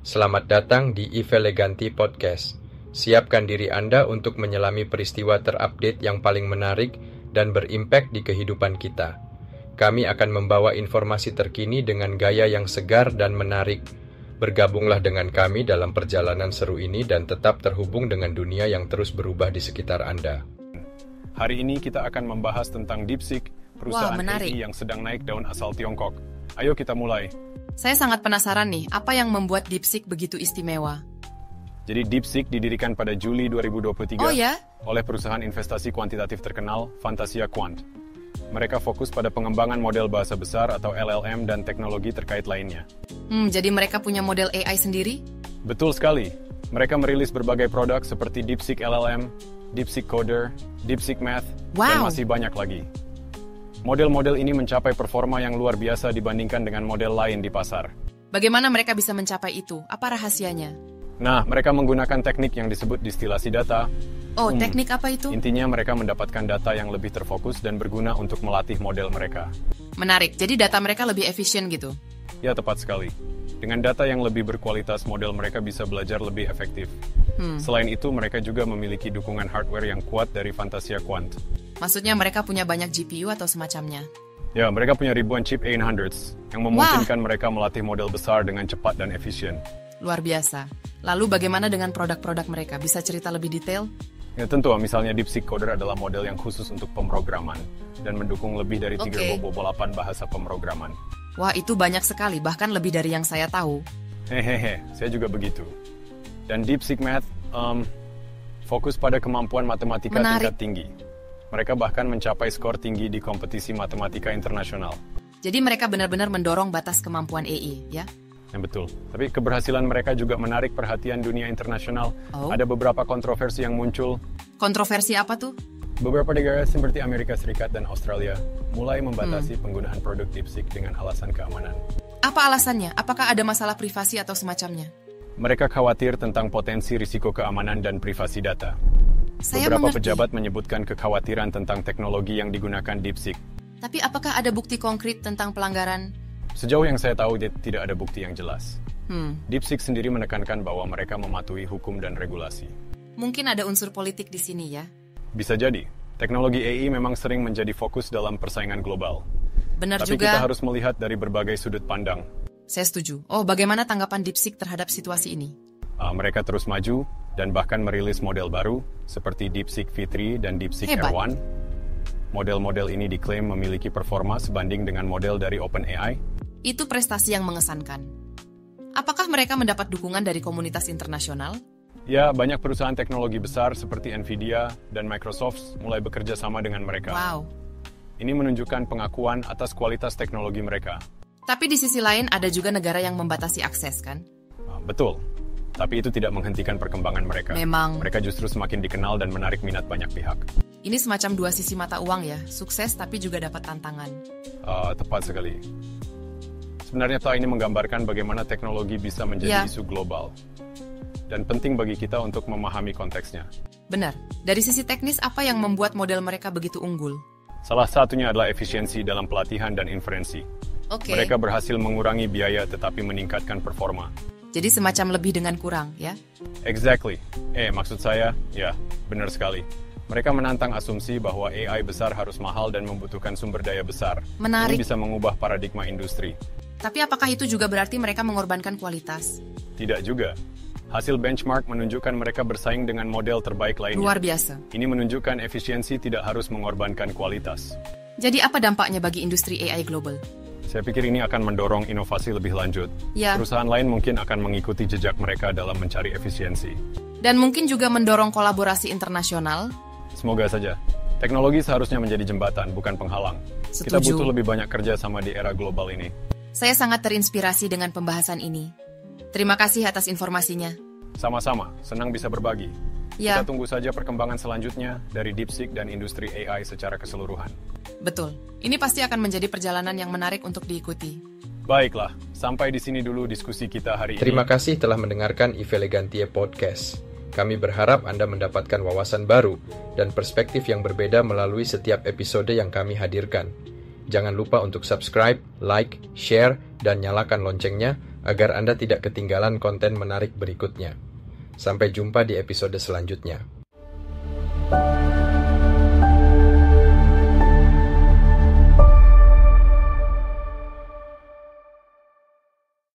Selamat datang di Iveleganti Podcast. Siapkan diri Anda untuk menyelami peristiwa terupdate yang paling menarik dan berimpact di kehidupan kita. Kami akan membawa informasi terkini dengan gaya yang segar dan menarik. Bergabunglah dengan kami dalam perjalanan seru ini dan tetap terhubung dengan dunia yang terus berubah di sekitar Anda. Hari ini kita akan membahas tentang DeepSeek, perusahaan AI yang sedang naik daun asal Tiongkok. Ayo kita mulai. Saya sangat penasaran nih, apa yang membuat DeepSeek begitu istimewa? Jadi DeepSeek didirikan pada Juli 2023 oleh perusahaan investasi kuantitatif terkenal, Fantasia Quant. Mereka fokus pada pengembangan model bahasa besar atau LLM dan teknologi terkait lainnya. Jadi mereka punya model AI sendiri? Betul sekali. Mereka merilis berbagai produk seperti DeepSeek LLM, DeepSeek Coder, DeepSeek Math, dan masih banyak lagi. Model-model ini mencapai performa yang luar biasa dibandingkan dengan model lain di pasar. Bagaimana mereka bisa mencapai itu? Apa rahasianya? Nah, mereka menggunakan teknik yang disebut distilasi data. Teknik apa itu? Intinya mereka mendapatkan data yang lebih terfokus dan berguna untuk melatih model mereka. Menarik, jadi data mereka lebih efisien gitu? Ya, tepat sekali. Dengan data yang lebih berkualitas, model mereka bisa belajar lebih efektif. Selain itu, mereka juga memiliki dukungan hardware yang kuat dari Fantasia Quant. Maksudnya mereka punya banyak GPU atau semacamnya? Ya, mereka punya ribuan chip A800 yang memungkinkan mereka melatih model besar dengan cepat dan efisien. Luar biasa. Lalu bagaimana dengan produk-produk mereka? Bisa cerita lebih detail? Ya tentu, misalnya DeepSeek Coder adalah model yang khusus untuk pemrograman dan mendukung lebih dari 3,8 bahasa pemrograman. Wah, itu banyak sekali, bahkan lebih dari yang saya tahu. Hehehe, saya juga begitu. Dan DeepSeek Math fokus pada kemampuan matematika tingkat tinggi. Mereka bahkan mencapai skor tinggi di kompetisi matematika internasional. Jadi mereka benar-benar mendorong batas kemampuan AI, ya? Ya, betul. Tapi keberhasilan mereka juga menarik perhatian dunia internasional. Ada beberapa kontroversi yang muncul. Kontroversi apa tuh? Beberapa negara seperti Amerika Serikat dan Australia mulai membatasi penggunaan produk DeepSeek dengan alasan keamanan. Apa alasannya? Apakah ada masalah privasi atau semacamnya? Mereka khawatir tentang potensi risiko keamanan dan privasi data. Beberapa pejabat menyebutkan kekhawatiran tentang teknologi yang digunakan DeepSeek. Tapi apakah ada bukti konkret tentang pelanggaran? Sejauh yang saya tahu, tidak ada bukti yang jelas. DeepSeek sendiri menekankan bahwa mereka mematuhi hukum dan regulasi. Mungkin ada unsur politik di sini ya? Bisa jadi. Teknologi AI memang sering menjadi fokus dalam persaingan global. Benar Tapi juga. Kita harus melihat dari berbagai sudut pandang. Saya setuju. Bagaimana tanggapan DeepSeek terhadap situasi ini? Mereka terus maju dan bahkan merilis model baru seperti DeepSeek V3 dan DeepSeek R1. Model-model ini diklaim memiliki performa sebanding dengan model dari OpenAI. Itu prestasi yang mengesankan. Apakah mereka mendapat dukungan dari komunitas internasional? Ya, banyak perusahaan teknologi besar seperti Nvidia dan Microsoft mulai bekerja sama dengan mereka. Wow. Ini menunjukkan pengakuan atas kualitas teknologi mereka. Tapi di sisi lain ada juga negara yang membatasi akses, kan? Betul. Tapi itu tidak menghentikan perkembangan mereka. Memang. Mereka justru semakin dikenal dan menarik minat banyak pihak. Ini semacam dua sisi mata uang ya. Sukses tapi juga dapat tantangan. Tepat sekali. Sebenarnya ini menggambarkan bagaimana teknologi bisa menjadi isu global. Dan penting bagi kita untuk memahami konteksnya. Benar. Dari sisi teknis, apa yang membuat model mereka begitu unggul? Salah satunya adalah efisiensi dalam pelatihan dan inferensi. Mereka berhasil mengurangi biaya tetapi meningkatkan performa. Jadi semacam lebih dengan kurang, ya? Exactly. Maksud saya, ya, benar sekali. Mereka menantang asumsi bahwa AI besar harus mahal dan membutuhkan sumber daya besar. Menarik. Ini bisa mengubah paradigma industri. Tapi apakah itu juga berarti mereka mengorbankan kualitas? Tidak juga. Hasil benchmark menunjukkan mereka bersaing dengan model terbaik lainnya. Luar biasa. Ini menunjukkan efisiensi tidak harus mengorbankan kualitas. Jadi apa dampaknya bagi industri AI global? Saya pikir ini akan mendorong inovasi lebih lanjut. Ya. Perusahaan lain mungkin akan mengikuti jejak mereka dalam mencari efisiensi. Dan mungkin juga mendorong kolaborasi internasional? Semoga saja. Teknologi seharusnya menjadi jembatan, bukan penghalang. Setuju. Kita butuh lebih banyak kerja sama di era global ini. Saya sangat terinspirasi dengan pembahasan ini. Terima kasih atas informasinya. Sama-sama, senang bisa berbagi. Ya. Kita tunggu saja perkembangan selanjutnya dari DeepSeek dan industri AI secara keseluruhan. Betul. Ini pasti akan menjadi perjalanan yang menarik untuk diikuti. Baiklah, sampai di sini dulu diskusi kita hari ini. Terima kasih telah mendengarkan Iveleganti Podcast. Kami berharap Anda mendapatkan wawasan baru dan perspektif yang berbeda melalui setiap episode yang kami hadirkan. Jangan lupa untuk subscribe, like, share, dan nyalakan loncengnya agar Anda tidak ketinggalan konten menarik berikutnya. Sampai jumpa di episode selanjutnya.